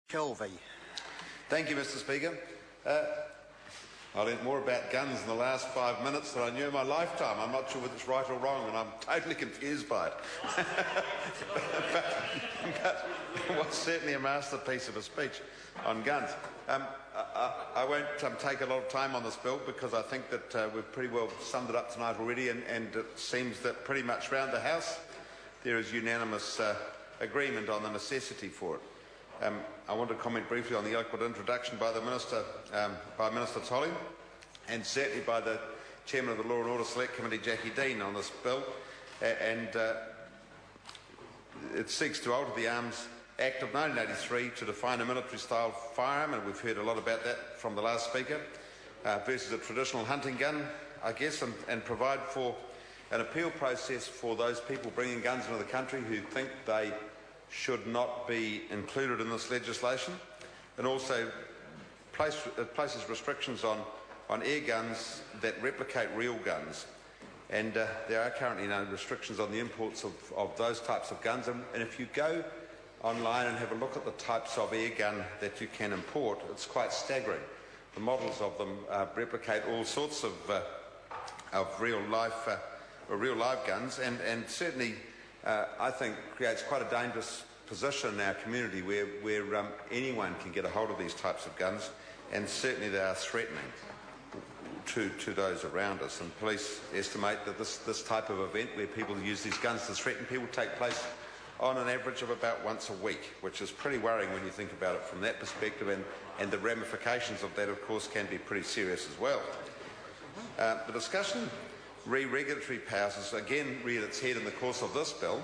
Kelvy. Thank you, Mr. Speaker. I learnt more about guns in the last 5 minutes than I knew in my lifetime. I'm not sure whether it's right or wrong, and I'm totally confused by it. but it was certainly a masterpiece of a speech on guns. I won't take a lot of time on this bill because I think that we've pretty well summed it up tonight already, and it seems that pretty much round the House there is unanimous agreement on the necessity for it. I want to comment briefly on the eloquent introduction by the Minister, by Minister Tolley, and certainly by the Chairman of the Law and Order Select Committee, Jackie Dean, on this bill. It seeks to alter the Arms Act of 1983 to define a military-style firearm, and we've heard a lot about that from the last speaker, versus a traditional hunting gun, I guess, and provide for an appeal process for those people bringing guns into the country who think they should not be included in this legislation, and also places restrictions on air guns that replicate real guns. And there are currently no restrictions on the imports of those types of guns. And if you go online and have a look at the types of air gun that you can import, it's quite staggering. The models of them replicate all sorts of real live guns, and certainly I think creates quite a dangerous position in our community where anyone can get a hold of these types of guns, and certainly they are threatening to those around us. And police estimate that this type of event where people use these guns to threaten people take place on an average of about once a week, which is pretty worrying when you think about it from that perspective, and the ramifications of that, of course, can be pretty serious as well. The discussion re-regulatory powers has again reared its head in the course of this bill,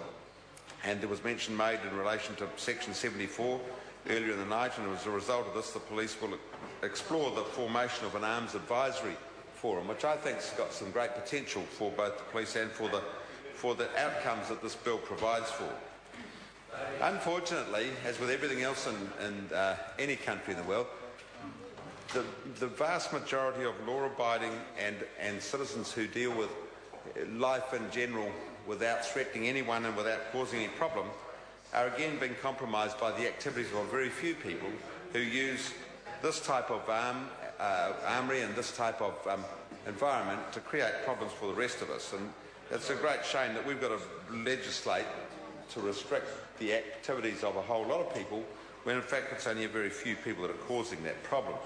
and there was mention made in relation to Section 74 earlier in the night, and as a result of this the police will explore the formation of an arms advisory forum, which I think has got some great potential for both the police and for the outcomes that this bill provides for. Unfortunately, as with everything else in any country in the world, the vast majority of law-abiding and citizens who deal with life in general without threatening anyone and without causing any problem are again being compromised by the activities of very few people who use this type of armoury and this type of environment to create problems for the rest of us. And it's a great shame that we've got to legislate to restrict the activities of a whole lot of people when in fact it's only a very few people that are causing that problem.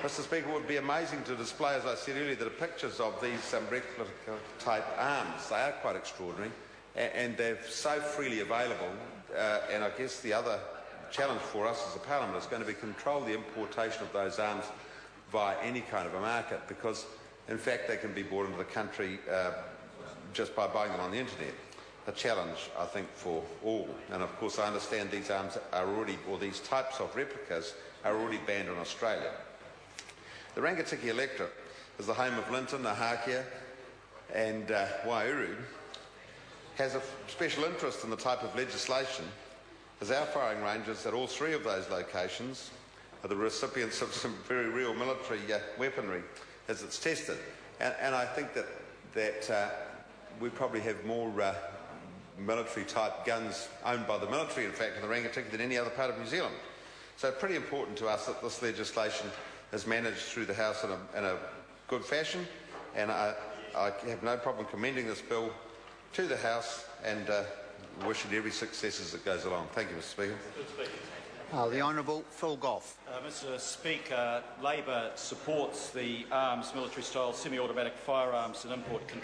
Mr. Speaker, it would be amazing to display, as I said earlier, the pictures of these replica-type arms. They are quite extraordinary, and they're so freely available. And I guess the other challenge for us as a parliament is going to be control the importation of those arms via any kind of a market, because, in fact, they can be brought into the country just by buying them on the internet. A challenge, I think, for all. And of course, I understand these arms are already, or these types of replicas are already banned in Australia. The Rangitikei electorate is the home of Linton, Nahakia and Wairau, has a special interest in the type of legislation, as our firing ranges at all three of those locations are the recipients of some very real military weaponry as it's tested. And I think that we probably have more military-type guns owned by the military, in fact, in the Rangitikei than any other part of New Zealand. So pretty important to us that this legislation is managed through the House in a good fashion, and I have no problem commending this bill to the House and wish it every success as it goes along. Thank you, Mr. Speaker. The Honourable Phil Goff. Mr. Speaker, Labor supports the arms military-style semi-automatic firearms and import control.